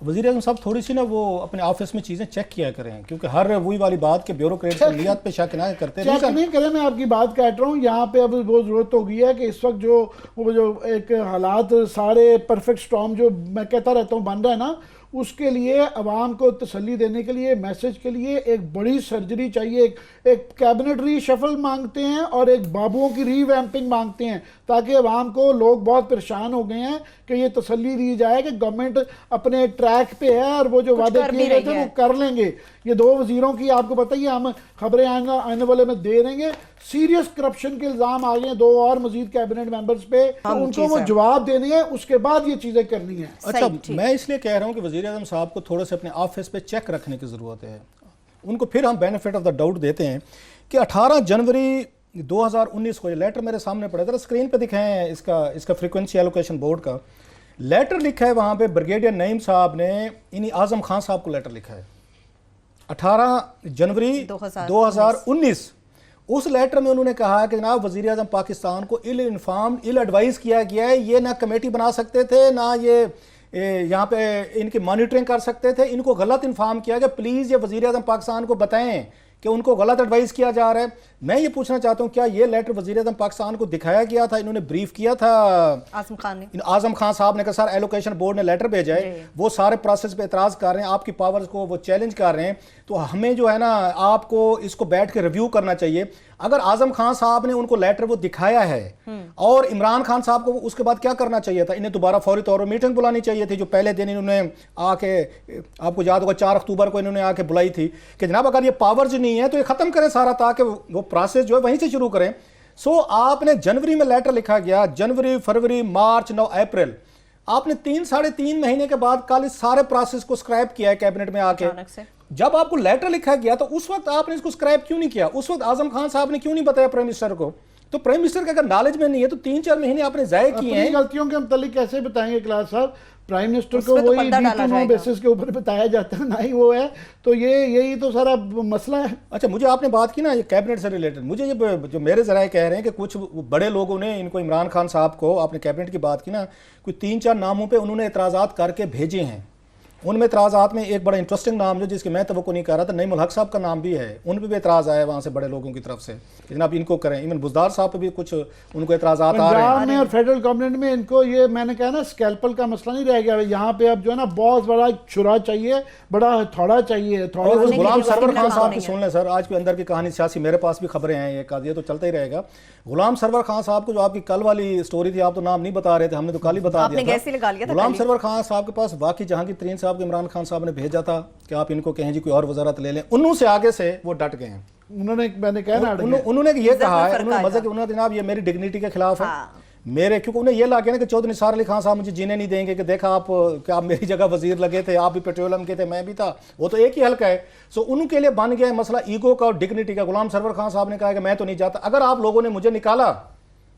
वज़ीर आज़म साहब थोड़ी सी ना वो अपने ऑफिस में चीज़ें चेक किया करें, क्योंकि हर वही वाली बात के ब्यूरोक्रेट नियत पे शक ना करते चेक नहीं करें। मैं आपकी बात कह रहा हूँ, यहाँ पे अब वो ज़रूरत हो गई है कि इस वक्त जो एक हालात सारे परफेक्ट स्टॉर्म जो मैं कहता रहता हूँ बन रहा है ना, उसके लिए अवाम को तसल्ली देने के लिए, मैसेज के लिए एक बड़ी सर्जरी चाहिए। एक कैबिनेट रीशफल मांगते हैं और एक बाबुओं की रीवैम्पिंग मांगते हैं, ताकि अवाम को, लोग बहुत परेशान हो गए हैं कि ये तसल्ली दी जाए कि गवर्नमेंट अपने ट्रैक पे है और वो जो वादे किए गए थे वो कर लेंगे। ये 2 वजीरों की आपको बताइए, हम खबरें आने वाले में दे देंगे, सीरियस करप्शन के इल्जाम आ गए हैं 2 और मजीद कैबिनेट मेंबर्स पे, तो उनको वो जवाब देने हैं, उसके बाद ये चीजें करनी है। अच्छा, मैं इसलिए कह रहा हूँ कि वज़ीर आज़म साहब को थोड़े से अपने ऑफिस पे चेक रखने की ज़रूरत है। उनको फिर हम बेनिफिट ऑफ द डाउट देते हैं कि 18 जनवरी 2019 को ये लेटर मेरे सामने पड़ा था, स्क्रीन पे दिखाए हैं, इसका फ्रीक्वेंसी एलोकेशन बोर्ड का लेटर लिखा है। वहाँ पे ब्रिगेडियर नईम साहब ने इन्हीं आज़म खान साहब को लेटर लिखा है 18 जनवरी 2019। उस लेटर में उन्होंने कहा कि जनाब वज़ीर आज़म पाकिस्तान को इल इन्फॉर्म, इल एडवाइस किया गया है, ये ना कमेटी बना सकते थे, ना ये यहाँ पे इनकी मॉनिटरिंग कर सकते थे, इनको गलत इन्फॉर्म किया गया, प्लीज़ ये वज़ीर आज़म पाकिस्तान को बताएं कि उनको गलत एडवाइस किया जा रहा है। मैं ये पूछना चाहता हूँ, क्या ये लेटर वज़ीर आज़म पाकिस्तान को दिखाया गया था, इन्होंने ब्रीफ किया था आज़म खान ने? आज़म खान साहब ने कहा सर एलोकेशन बोर्ड ने लेटर भेजा है, वो सारे प्रोसेस पे एतराज़ कर रहे हैं, आपकी पावर्स को वो चैलेंज कर रहे हैं, तो हमें जो है ना आपको इसको बैठ के रिव्यू करना चाहिए। अगर आज़म खान साहब ने उनको लेटर वो दिखाया है और इमरान खान साहब को उसके बाद क्या करना चाहिए था, इन्हें दोबारा फौरी तौर पर मीटिंग बुलानी चाहिए थी, जो पहले दिन इन्होंने आके, आपको याद होगा 4 अक्टूबर को इन्होंने आके बुलाई थी कि जनाब अगर ये पावर्स नहीं है तो ये खत्म करें सारा, ताकि वो प्रोसेस जो है वहीं से शुरू करें। सो आपने जनवरी में लेटर लिखा गया, जनवरी, फरवरी, मार्च, 9 अप्रैल, आपने 3-3.5 महीने के बाद कल इस सारे प्रोसेस को स्क्रैप किया है कैबिनेट में आके। जब आपको लेटर लिखा गया तो उस वक्त आपने इसको स्क्रैप क्यों नहीं किया? उस वक्त आज़म खान साहब ने क्यों नहीं बताया प्राइम मिनिस्टर को? तो प्राइम मिनिस्टर का अगर नॉलेज में नहीं है तो 3-4 महीने आपने जाये किए हैं। गलतियों के मतलब कैसे बताएंगे क्लास साहब? प्राइम मिनिस्टर को वही नो बेसिस के ऊपर बताया जाता है, ना ही वो है, तो यही तो सारा मसला है। अच्छा, मुझे आपने बात की ना ये कैबिनेट से रिलेटेड, मुझे ये जो मेरे जराए कह रहे हैं कि कुछ बड़े लोगों ने इनको, इमरान खान साहब को, आपने कैबिनेट की बात की ना, कोई 3-4 नामों पे उन्होंने एतराज़ात करके भेजे हैं। उनमें एतराज़ात में एक बड़ा इंटरेस्टिंग नाम जो जिसके मैं तवक्को नहीं कर रहा था, नईमुल हक साहब का नाम भी है, उन पर भी एतराज़ आया वहाँ से बड़े लोगों की तरफ से कि जनाब इनको करें। इवन बुज़दार साहब पे भी कुछ उनको एतराज़ात आ रहे हैं में और फेडरल गवर्नमेंट में। इनको ये मैंने कहा ना, स्कैल्पल का मसला नहीं रह गया यहाँ पे, अब जो है ना बहुत बड़ा छुरा चाहिए, बड़ा हथौड़ा चाहिए। गुलाम सरवर खान साहब की सुन लें सर, आज भी अंदर की कहानी सियासी, मेरे पास भी खबरें हैं, ये तो चलता ही रहेगा। गुलाम सरवर खान साहब को, जो आपकी कल वाली स्टोरी थी, आप तो नाम नहीं बता रहे थे, हमने तो कल ही बता दिया था। गुलाम सरवर खान साहब के पास वाकई जहांगीर तरीन साहब को इमरान खान साहब ने भेजा था कि आप इनको कहें जी कोई और वजारत ले लें, उन्होंने से आगे से वो डट गए हैं। उन्होंने, मैंने कहा ना, उन्होंने ये कहा है, उन्होंने जनाब ये मेरी डिग्निटी के खिलाफ है मेरे, क्योंकि उन्हें ये लगा ना कि चौधरी निसार अली खान साहब मुझे जीने नहीं देंगे, कि देखा आप क्या आप मेरी जगह वजीर लगे थे, आप भी पेट्रोलियम के थे, मैं भी था, वो तो एक ही हल्का है। सो उनके लिए बन गया मसला ईगो का और डिग्निटी का। गुलाम सरवर खान साहब ने कहा कि मैं तो नहीं चाहता, अगर आप लोगों ने मुझे निकाला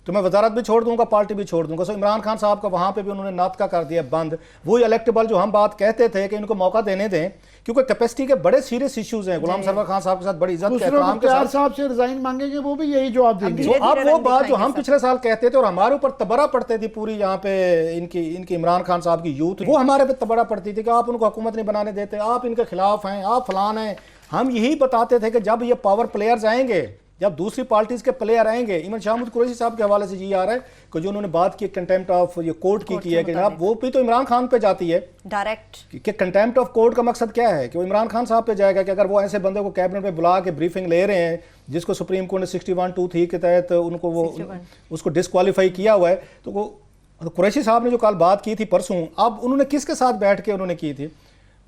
तो मैं वजारत भी छोड़ दूंगा, पार्टी भी छोड़ दूंगा। सो इमरान खान साहब का वहां पे भी उन्होंने नाटका कर दिया बंद। वो इलेक्टेबल जो हम बात कहते थे कि इनको मौका देने दें, क्योंकि कैपेसिटी के बड़े सीरियस इश्यूज हैं। गुलाम सरवर खान साहब के साथ बड़ी इज्जत के एहतराम के साथ साहब से रिजाइन मांगेंगे, वो भी यही जवाब देंगे। तो अब वो बात जो हम पिछले साल कहते थे और हमारे ऊपर तबरा पड़ती थी पूरी यहाँ पे इनकी इमरान खान साहब की यूथ, वो हमारे पे तबरा पड़ती थी कि आप उनको हुकूमत नहीं बनाने देते, आप इनके खिलाफ हैं, आप फलान हैं। हम यही बताते थे कि जब ये पावर प्लेयर्स आएंगे, जब दूसरी पार्टीज के प्लेयर आएंगे, इमन शाहमूद कुरैशी साहब के हवाले से ये आ रहा है कि जो उन्होंने बात की कंटेम्प्ट ऑफ ये कोर्ट की है कि जनाब वो भी तो इमरान खान पे जाती है डायरेक्ट कि कंटेम्प्ट ऑफ कोर्ट का मकसद क्या है कि वो इमरान खान साहब पे जाएगा कि अगर वो ऐसे बंदे को कैबिनेट में बुला के ब्रीफिंग ले रहे हैं जिसको सुप्रीम कोर्ट ने 61(2)(3) के तहत उनको वो उसको डिस्क्वालीफाई किया हुआ है। तो वो कुरैशी साहब ने जो कल बात की थी परसों, अब उन्होंने किसके साथ बैठ के उन्होंने की थी,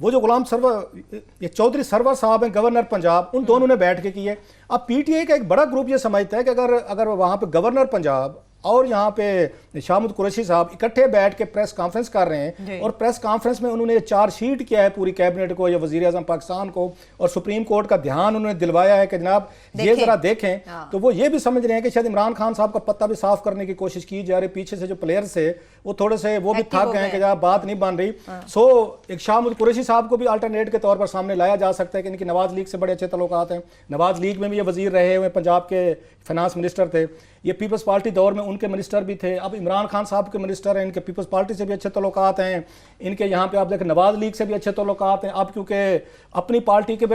वो जो गुलाम सरवर ये चौधरी सरवर साहब हैं गवर्नर पंजाब, उन दोनों ने बैठ के की है। अब पीटीआई का एक बड़ा ग्रुप ये समझता है कि अगर वहाँ पे गवर्नर पंजाब और यहाँ पे शाहमूद कुरैशी साहब इकट्ठे बैठ के प्रेस कॉन्फ्रेंस कर रहे हैं और प्रेस कॉन्फ्रेंस में उन्होंने चार्जशीट किया है पूरी कैबिनेट को या वजीर आजम पाकिस्तान को, और सुप्रीम कोर्ट का ध्यान उन्होंने दिलवाया है कि जनाब ये जरा देखें। तो वो ये भी समझ रहे हैं कि शायद इमरान खान साहब का पत्ता भी साफ करने की कोशिश की जा रही। पीछे से जो प्लेयर्स थे वो थोड़े से वो भी थक गए कि जनाब बात नहीं बन रही। सो एक शाहमूद कुरैशी साहब को भी अल्टरनेट के तौर पर सामने लाया जा सकता है कि इनकी नवाज लीग से बड़े अच्छे तल्लुकात हैं। नवाज लीग में भी ये वजीर रहे हुए, पंजाब के फाइनेंस मिनिस्टर थे, ये पीपल्स पार्टी दौर में उनके मिनिस्टर भी थे। अब इमरान खान साहब के मिनिस्टर हैं, इनके पीपल्स पार्टी से भी अच्छे तल्लुकात हैं, इनके यहाँ पे आप देखें नवाज लीग से भी अच्छे तल्लुकात हैं। अब क्योंकि अपनी पार्टी के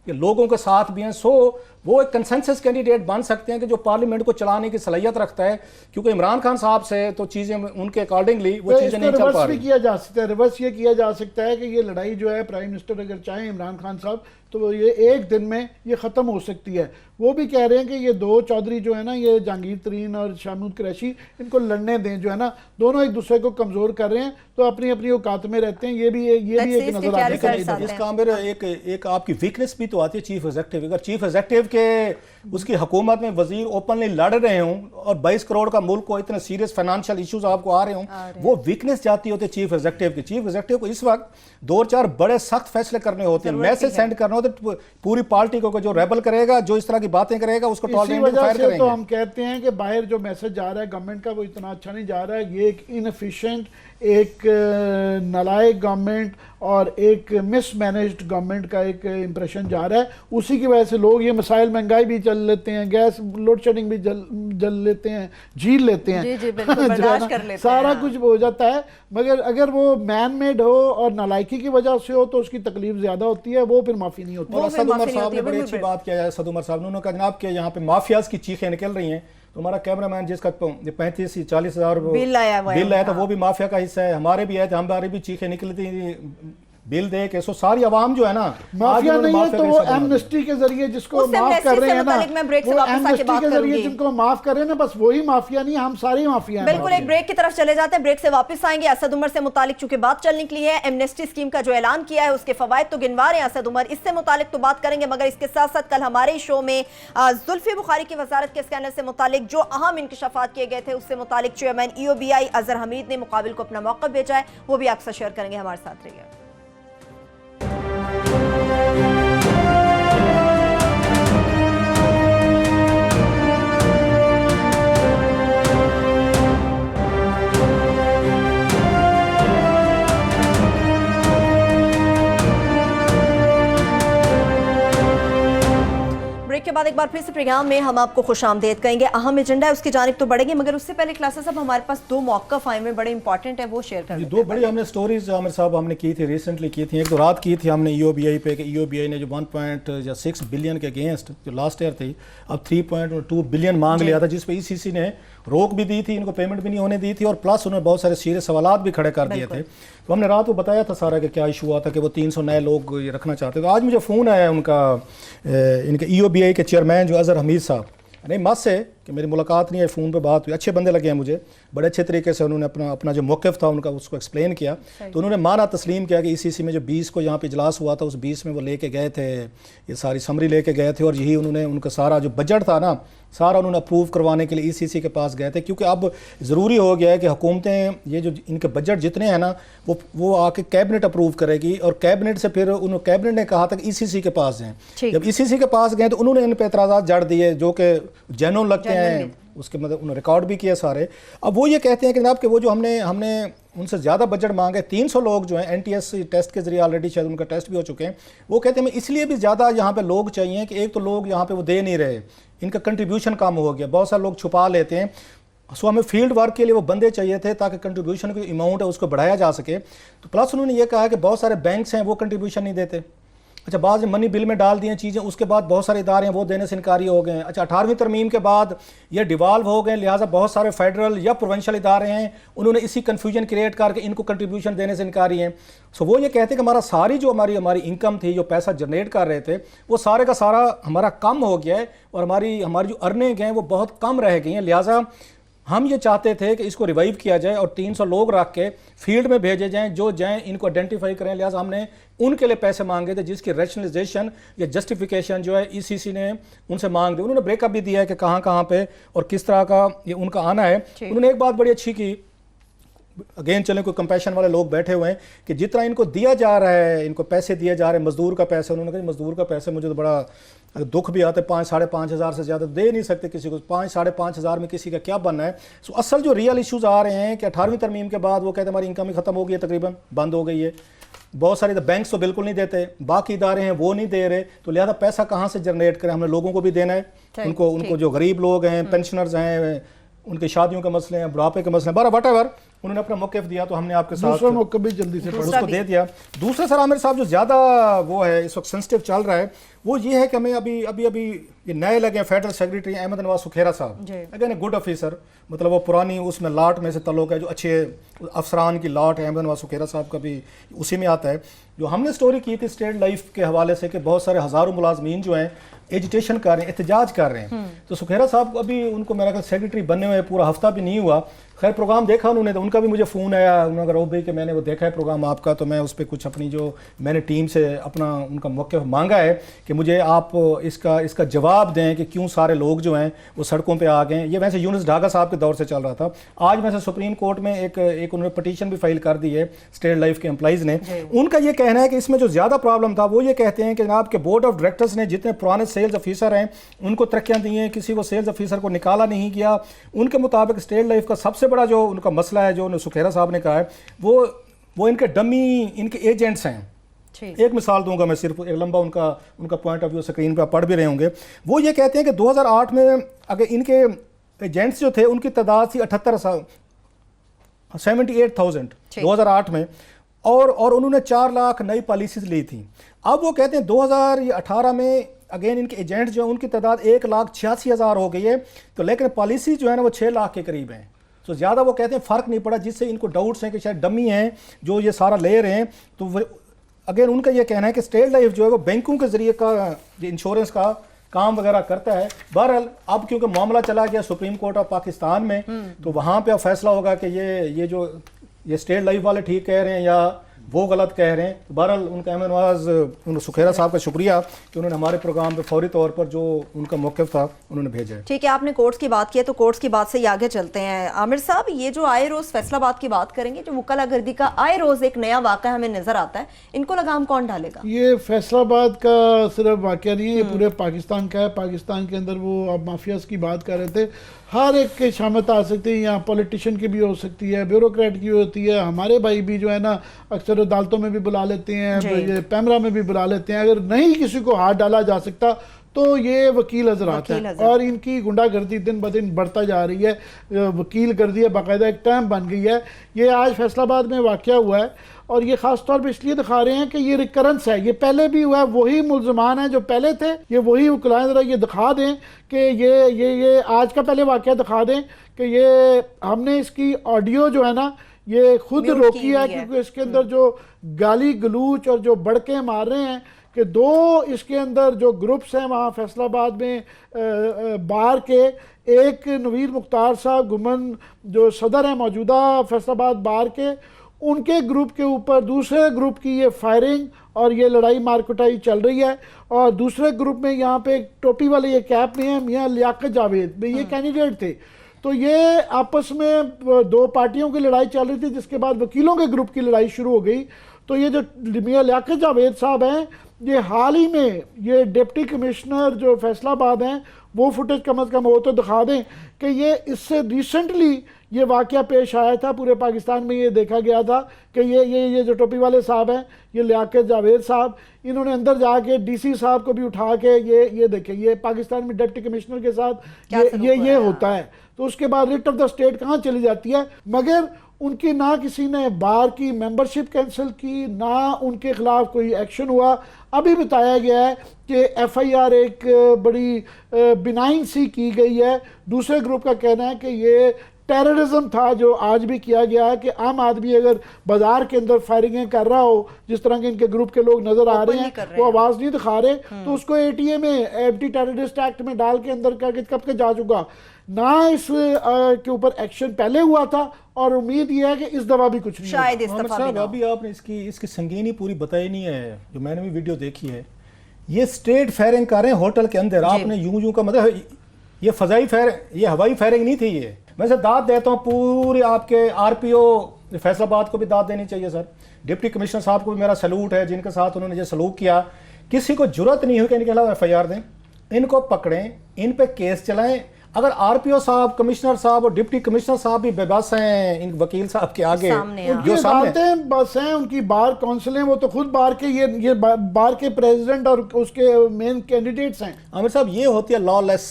लोगों के साथ भी हैं, सो वो एक कंसेंसस कैंडिडेट बन सकते हैं कि जो पार्लियामेंट को चलाने की सलाहियत रखता है। क्योंकि इमरान खान साहब से तो चीज़ें उनके अकॉर्डिंगली वो चीज़ें नहीं चल पा रही। किया जा सकता है, रिवर्स ये किया जा सकता है कि ये लड़ाई जो है प्राइम मिनिस्टर अगर चाहें इमरान खान साहब तो ये एक दिन में ये ख़त्म हो सकती है। वो भी कह रहे हैं कि ये दो चौधरी जो है ना, ये जहांगीर तरीन और शाहमूद कुरैशी, इनको लड़ने दें, जो है ना दोनों एक दूसरे को कमज़ोर कर रहे हैं तो अपनी अपनी औकात में रहते हैं। ये भी एक नजर आता है। इसका मेरा एक आपकी वीकनेस भी तो आती है चीफ एग्जीक्यूटिव। अगर चीफ एग्जीक्यूटिव के उसकी हुकूमत में वजीर ओपनली लड़ रहे हों और 22 करोड़ का मुल्क को इतने सीरियस फाइनेंशियल इश्यूज आपको आ रहे हों, वो वीकनेस जाती होती है चीफ एग्जीक्यूटिव की। चीफ एग्जीक्यूटिव को इस वक्त 2-4 बड़े सख्त फैसले करने होते हैं, मैसेज सेंड करने होते हैं पूरी पार्टी को, जो रेबल करेगा, जो इस तरह की बातें करेगा उसको टॉलरेट फायर करेंगे। तो हम कहते हैं कि बाहर जो मैसेज जा रहा है गवर्नमेंट का वो इतना अच्छा नहीं जा रहा है। ये एक इनएफिशिएंट, एक नालायक गवर्नमेंट और एक मिसमैनेज्ड गवर्नमेंट का एक इंप्रेशन जा रहा है। उसी की वजह से लोग ये मसाइल, महंगाई भी जल लेते हैं, गैस लोड शेडिंग भी जल लेते हैं, झील लेते हैं, जी, बर्दाश्त कर लेते सारा हैं। कुछ हो जाता है। मगर अगर वो मैन मेड हो और नालायकी की वजह से हो तो उसकी तकलीफ ज्यादा होती है, वो फिर माफी नहीं होती। और असद उमर साहब ने बड़ी अच्छी बात किया है। असद उमर साहब ने उन्होंने कहा जनाब के यहाँ पे माफियाज की चीखें निकल रही हैं, तो हमारा कैमरामैन जिसका 35-40 हज़ार बिल आया था वो भी माफिया का हिस्सा है। हमारे भी आए थे, हमारी भी चीखें निकली थी बिल दे के। सो सारी आवाम जो है ना माफिया नहीं है तो वो एमनेस्टी के जरिए जिसको माफ कर रहे हैं ना, वो एमनेस्टी के जरिए जिनको माफ कर रहे हैं ना, बस वही माफिया नहीं, हम सारी माफिया हैं। बिल्कुल, एक ब्रेक की तरफ चले जाते हैं, ब्रेक से वापस आएंगे। असद उमर से मुतालिक चूंकि बात चल निकली है, एमनेस्टी स्कीम का जो ऐलान किया है उसके फवायद तो गिनवा रहे हैं असद उमर, इससे मुतालिक तो बात करेंगे। मगर इसके साथ साथ कल हमारे शो में जुल्फी बुखारी की वजारत के स्कैनर से मुतालिक जो अहम इंकशाफात किए गए थे उससे मुतालिक चेयरमैन EOBI अजहर हमीद ने मुकाबिल को अपना मौक़िफ़ भेजा है, वो भी अक्सर शेयर करेंगे। हमारे साथ रहिए। ब्रेक के बाद एक बार फिर से प्रोग्राम में हम आपको खुशामदीद कहेंगे। अहम एजेंडा है उसकी जानिब तो बढ़ेंगे, मगर उससे पहले क्लासेस अब हमारे पास 2 मौक़िफ़ आए हुए बड़े इंपॉर्टेंट है, वो शेयर कर। 2 बड़ी हमने स्टोरीज आमिर साहब हमने की थी, रिसेंटली की थी। एक तो रात की थी हमने EOBI पे कि EOBI ने जो 1.6 बिलियन के अगेंस्ट जो लास्ट ईयर थी अब 3.2 बिलियन मांग लिया था, जिस पे ECC ने रोक भी दी थी, इनको पेमेंट भी नहीं होने दी थी और प्लस उन्होंने बहुत सारे सीरियस सवालात भी खड़े कर दिए थे। तो हमने रात को बताया था सारा कि क्या इशू हुआ था कि वो 300 नए लोग ये रखना चाहते थे। तो आज मुझे फ़ोन आया उनका इनके EOBI के चेयरमैन जो अजहर हमीद साहब, नहीं मत से कि मेरी मुलाकात नहीं है, फ़ोन पे बात हुई, अच्छे बंदे लगे हैं मुझे, बड़े अच्छे तरीके से उन्होंने अपना जो मौक़िफ़ था उनका उसको एक्सप्लेन किया। तो उन्होंने माना तस्लीम किया कि ECC में जो 20 को यहाँ पे इजलास हुआ था उस 20 में वो लेके गए थे, ये सारी समरी लेके गए थे और यही उन्होंने उनका सारा जो बजट था ना सारा उन्होंने अप्रूव करवाने के लिए ECC के पास गए थे। क्योंकि अब ज़रूरी हो गया है कि हुकूमतें ये जो इनके बजट जितने हैं ना वो आके कैबिनेट अप्रूव करेगी और कैबिनेट से फिर कैबिनेट ने कहा था कि ECC के पास जाएँ। जब ECC के पास गए तो उन्होंने इन पर एतराज़ात जड़ दिए जो कि जेन्युइन लगते हैं, उसके मतलब उन्होंने रिकॉर्ड भी किया सारे। अब वो ये कहते हैं कि जनाब कि वो जो हमने उनसे ज़्यादा बजट मांगे, 300 लोग जो हैं NTS टेस्ट के जरिए ऑलरेडी शायद उनका टेस्ट भी हो चुके हैं, वो कहते हैं इसलिए भी ज़्यादा यहाँ पे लोग चाहिए कि एक तो लोग यहाँ पे वो दे नहीं रहे, इनका कंट्रीब्यूशन कम हो गया, बहुत सारे लोग छुपा लेते हैं। सो हमें फील्ड वर्क के लिए वो बंदे चाहिए थे ताकि कंट्रीब्यूशन की अमाउंट है उसको बढ़ाया जा सके। तो प्लस उन्होंने ये कहा कि बहुत सारे बैंक्स हैं वो कंट्रीब्यूशन नहीं देते। अच्छा, बाद में मनी बिल में डाल दिए चीज़ें, उसके बाद बहुत सारे इदारे हैं वो देने से इनकारी हो गए हैं। अच्छा, 18वीं तरमीम के बाद ये डिवाल्व हो गए, लिहाजा बहुत सारे फेडरल या प्रोविंशियल इदारे हैं, उन्होंने इसी कन्फ्यूजन क्रिएट करके इनको कंट्रीब्यूशन देने से इनकारी हैं। सो वो ये कहते हैं कि हमारा सारी जो हमारी इनकम थी, जो पैसा जनरेट कर रहे थे, वो सारे का सारा हमारा कम हो गया है और हमारी जो अर्निंग हैं वो बहुत कम रह गई हैं। लिहाजा हम ये चाहते थे कि इसको रिवाइव किया जाए और 300 लोग रख के फील्ड में भेजे जाएं, जो जाएं इनको आइडेंटिफाई करें। लिहाजा हमने उनके लिए पैसे मांगे थे जिसकी रैशनलाइजेशन या जस्टिफिकेशन जो है ECC ने उनसे मांग दी। उन्होंने ब्रेकअप भी दिया है कि कहाँ पे और किस तरह का ये उनका आना है। उन्होंने एक बात बड़ी अच्छी की, अगेन चलें कोई कंपैशन वाले लोग बैठे हुए हैं कि जितना इनको दिया जा रहा है, इनको पैसे दिए जा रहे हैं मजदूर का पैसा, उन्होंने कहा मजदूर का पैसे मुझे तो बड़ा दुख भी आता है, 5-5.5 हज़ार से ज़्यादा दे नहीं सकते किसी को, 5-5.5 हज़ार में किसी का क्या बनना है। सो असल जो रियल इश्यूज़ आ रहे हैं कि 18वीं तरमीम के बाद वो कहते हैं हमारी इनकम ही ख़त्म हो गई है, तकरीबन बंद हो गई है। बहुत सारे बैंक्स तो बिल्कुल नहीं देते, बाकी इदारे हैं वो नहीं दे रहे, तो लिहाजा पैसा कहाँ से जनरेट करें, हमने लोगों को भी देना है, उनको जो गरीब लोग हैं, पेंशनर्स हैं, उनकी शादियों के मसले हैं, बुढ़ापे के मसले हैं, बारह वट उन्होंने अपना मौक़िफ़ दिया तो हमने आपके साथ दूसरा मौक़िफ़ भी जल्दी से उसको दे दिया। दूसरा सर आमिर साहब जो ज़्यादा वो है इस वक्त सेंसिटिव चल रहा है वो ये है कि हमें अभी ये नए लगे हैं फेडरल सेक्रेटरी अहमद नवाज सुखेरा साहब, अगेन ए गुड ऑफिसर, मतलब वो पुरानी उसमें लाट में से तल्लुक़ है, जो अच्छे अफसरान की लाट है, अहमद नवाज सुखेरा साहब का भी उसी में आता है। जो हमने स्टोरी की थी स्टेट लाइफ के हवाले से कि बहुत सारे हज़ारों मुलाजमीन जो हैं एजिटेशन कर रहे हैं, एहतजाज कर रहे हैं, तो सुखेरा साहब अभी उनको मेरा ख्याल सेक्रेटरी बनने हुए पूरा हफ्ता भी नहीं हुआ। खैर प्रोग्राम देखा उन्होंने, तो उनका भी मुझे फ़ोन आया, उन्होंने कहा भाई कि मैंने वो देखा है प्रोग्राम आपका, तो मैं उस पर कुछ अपनी जो मैंने टीम से अपना उनका मौक़िफ़ मांगा है कि मुझे आप इसका जवाब दें कि क्यों सारे लोग जो हैं वो सड़कों पे आ गए। ये वैसे यूनुस ढागा साहब के दौर से चल रहा था। आज वैसे सुप्रीम कोर्ट में एक उन्होंने पटिशन भी फाइल कर दी है स्टेट लाइफ के एम्प्लॉइज़ ने। उनका ये कहना है कि इसमें जो ज़्यादा प्रॉब्लम था वो ये कहते हैं कि जनाब के बोर्ड ऑफ डायरेक्टर्स ने जितने पुराने सेल्स ऑफिसर हैं उनको तरक्कियाँ दी हैं, किसी को सेल्स ऑफिसर को निकाला नहीं गया। उनके मुताबिक स्टेट लाइफ का सबसे बड़ा जो उनका मसला है, जो सुखेरा साहब ने कहा है, वो इनके डमी इनके एजेंट्स हैं। एक मिसाल दूंगा मैं, सिर्फ एक लंबा उनका पॉइंट ऑफ व्यू स्क्रीन पर पढ़ भी रहे होंगे। वो ये कहते हैं कि 2008 में अगर इनके एजेंट्स जो थे उनकी तादाद थी 78,000 2008 में, और उन्होंने 4 लाख नई पॉलिसीज ली थी। अब वो कहते हैं 2018 में अगेन इनके एजेंट जो है उनकी तादाद 1,86,000 हो गई है, तो लेकिन पॉलिसी जो है ना वो 6 लाख के करीब हैं। तो ज़्यादा वो कहते हैं फ़र्क नहीं पड़ा, जिससे इनको डाउट्स हैं कि शायद डमी हैं जो ये सारा ले रहे हैं। तो अगेन उनका ये कहना है कि स्टेट लाइफ जो है वो बैंकों के ज़रिए का इंश्योरेंस का काम वगैरह करता है। बहरहाल अब क्योंकि मामला चला गया सुप्रीम कोर्ट ऑफ पाकिस्तान में, तो वहाँ पे अब फैसला होगा कि ये स्टेट लाइफ वाले ठीक कह रहे हैं या वो गलत कह रहे हैं। तो बहरहाल उनका अहमद नवाज सुखेरा साहब का शुक्रिया कि उन्होंने हमारे प्रोग्राम पे फौरी तौर पर जो उनका मौक़िफ़ था उन्होंने भेजा है। ठीक है, आपने कोर्ट्स की बात की है तो कोर्ट्स की बात से ही आगे चलते हैं। आमिर साहब, ये जो आए रोज़ फैसलाबाद की बात करेंगे, जो वकालागर्दी का आए रोज़ एक नया वाक़या हमें नज़र आता है, इनको लगाम कौन डालेगा? ये फैसलाबाद का सिर्फ वाक़या नहीं है, ये पूरे पाकिस्तान का है। पाकिस्तान के अंदर वो अब माफियाज़ की बात कर रहे थे, हर एक के शामत आ सकती है, यहाँ पॉलिटिशियन की भी हो सकती है, ब्यूरोक्रेट की होती है, हमारे भाई भी जो है ना अक्सर अदालतों में भी बुला लेते हैं, ये पैमरा में भी बुला लेते हैं। अगर नहीं किसी को हाथ डाला जा सकता तो ये वकील हजरात हैं, और इनकी गुंडागर्दी दिन ब दिन बढ़ता जा रही है। वकील गर्दी बाकायदा एक टर्म बन गई है। ये आज फैसलाबाद में वाक़या हुआ है, और ये ख़ास तौर पे इसलिए दिखा रहे हैं कि ये रिकरेंस है, ये पहले भी हुआ है, वही मुल्ज़मान हैं जो पहले थे, ये वही वकील। ज़रा ये दिखा दें कि ये आज का पहले वाक़या दिखा दें कि ये हमने इसकी ऑडियो जो है ना ये खुद रोकी है, क्योंकि इसके अंदर जो गाली गलूच और जो बड़के मार रहे हैं कि 2 इसके अंदर जो ग्रुप्स हैं वहाँ फैसलाबाद में बार के, एक नवीर मुख्तार साहब गुमन जो सदर हैं मौजूदा फैसलाबाद बार के, उनके ग्रुप के ऊपर दूसरे ग्रुप की ये फायरिंग और ये लड़ाई मारकुटाई चल रही है। और दूसरे ग्रुप में यहाँ पे एक टोपी वाले ये कैप में है मियाँ लियाकत जावेद, ये कैंडिडेट थे। तो ये आपस में 2 पार्टियों की लड़ाई चल रही थी, जिसके बाद वकीलों के ग्रुप की लड़ाई शुरू हो गई। तो ये जो मियाँ लियाकत जावेद साहब हैं ये हाल ही में ये डिप्टी कमिश्नर जो फैसलाबाद हैं वो फुटेज कम अज़ कम वो तो दिखा दें कि ये इससे रिसेंटली ये वाक़या पेश आया था। पूरे पाकिस्तान में ये देखा गया था कि ये जो टोपी वाले साहब हैं, ये लियाकत जावेद साहब, इन्होंने अंदर जाके डीसी साहब को भी उठा के ये देखें, ये पाकिस्तान में डिप्टी कमिश्नर के साथ ये होता है। तो उसके बाद रिट ऑफ द स्टेट कहाँ चली जाती है, मगर उनकी ना किसी ने बार की मेंबरशिप कैंसिल की, ना उनके खिलाफ कोई एक्शन हुआ। अभी बताया गया है कि एफआईआर एक बड़ी बिनाइन सी की गई है। दूसरे ग्रुप का कहना है कि ये टेररिज्म था जो आज भी किया गया है, कि आम आदमी अगर बाजार के अंदर फायरिंगें कर रहा हो, जिस तरह के इनके ग्रुप के लोग नजर आ रहे हैं, वो आवाज नहीं दिखा रहे, तो उसको एटीए में एंटी टेररिस्ट एक्ट में डाल के अंदर करके कब के जा चुका ना। इस के ऊपर एक्शन पहले हुआ था और उम्मीद ये है कि इस दफा भी कुछ नहीं शायद होगा। इस दफा भी ना हो। अभी आपने इसकी संगीनी पूरी बताई नहीं है, जो मैंने भी वीडियो देखी है। ये स्ट्रेट फायरिंग कर रहे हैं होटल के अंदर, आपने यूं का मतलब ये फजाई फायर, ये हवाई फायरिंग नहीं थी। ये मैं से दाद देता हूँ पूरे आपके आरपीओ फैसलाबाद को भी दाद देनी चाहिए सर। डिप्टी कमिश्नर साहब को भी मेरा सलूट है, जिनके साथ उन्होंने ये सलूक किया। किसी को जरूरत नहीं हुई कि इनके खिलाफ एफआईआर दें, इनको पकड़ें, इन पे केस चलाएं। अगर आरपीओ साहब, कमिश्नर साहब और डिप्टी कमिश्नर साहब भी बेबस हैं इन वकील साहब के आगे, जो सामने बस हैं, उनकी बार काउंसिल हैं, वो तो खुद बार के ये बार के प्रेसिडेंट और उसके मेन कैंडिडेट्स हैं। आमिर साहब, ये होती है लॉलेस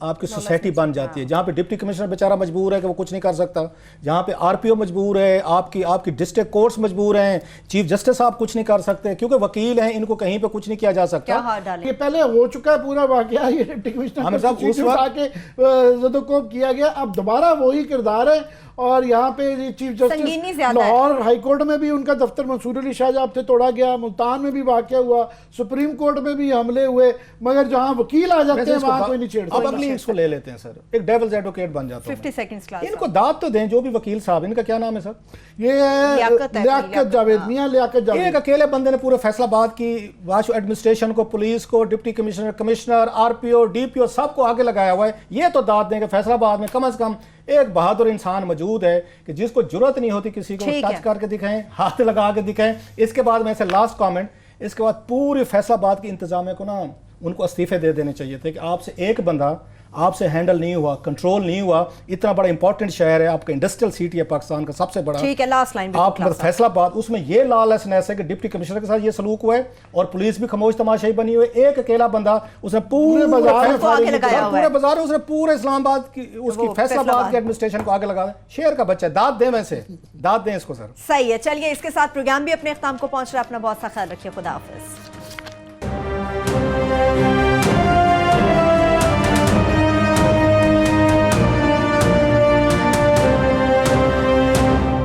आपकी सोसाइटी बन जाती है, जहाँ पे डिप्टी कमिश्नर बेचारा मजबूर है कि वो कुछ नहीं कर सकता, जहाँ पे आरपीओ मजबूर है, आपकी डिस्ट्रिक्ट कोर्ट्स मजबूर हैं, चीफ जस्टिस साहब कुछ नहीं कर सकते क्योंकि वकील हैं, इनको कहीं पे कुछ नहीं किया जा सकता। ये पहले हो चुका है पूरा वाकया, ये डिप्टी कमिश्नर को किया गया, अब दोबारा वही किरदार है। और यहाँ पे chief justice Lahore high court में भी उनका दफ्तर मंसूर अली शाहजहां से तोड़ा गया, मुल्तान में भी वाकया हुआ, सुप्रीम कोर्ट में भी हमले हुए, मगर जहाँ वकील आ जाते हैं वहाँ कोई नहीं छेड़ता। अब अगली इसको ले लेते हैं सर, एक डेविल्स एडवोकेट बन जाता है। 50 सेकंड्स क्लास इनको दाद तो दें जो भी वकील साहब, इनका क्या नाम है सर? ये लियाकत जावेद, मियां लियाकत जावेद। एक अकेले बंदे ने पूरे फैसलाबाद की वाश एडमिनिस्ट्रेशन को, पुलिस को, deputy commissioner, commissioner, RPO, DPO सबको आगे लगाया हुआ है। ये तो दाद दें कि फैसलाबाद में कम से कम एक बहादुर इंसान मौजूद है कि जिसको जरूरत नहीं होती किसी को टच करके दिखाएं, हाथ लगा के दिखाएं। इसके बाद में से लास्ट कमेंट, इसके बाद पूरे फैसलाबाद की इंतजामिया को ना उनको इस्तीफे दे देने चाहिए थे कि आपसे एक बंदा आपसे हैंडल नहीं हुआ, कंट्रोल नहीं हुआ। इतना बड़ा इंपॉर्टेंट शहर है, आपका इंडस्ट्रियल सिटी है पाकिस्तान का सबसे बड़ा। ठीक है, लास्ट लाइन आप फैसलाबाद, उसमें ये लॉलेसनेस है कि डिप्टी कमिश्नर के साथ ये सलूक हुआ है और पुलिस भी खामोश तमाशाई बनी हुई है। एक अकेला बंदा उसने पूरे बाजार, उसने पूरे इस्लामाबाद की, उसकी फैसलाबाद की एडमिनिस्ट्रेशन को आगे लगा दिया। शेर का बच्चा, दाद दें, वैसे दाद दें इसको सर। सही है। चलिए, इसके साथ प्रोग्राम भी अपने इख्तिताम को पहुंच रहा है। अपना बहुत सा ख्याल रखिए। खुदा हाफिज।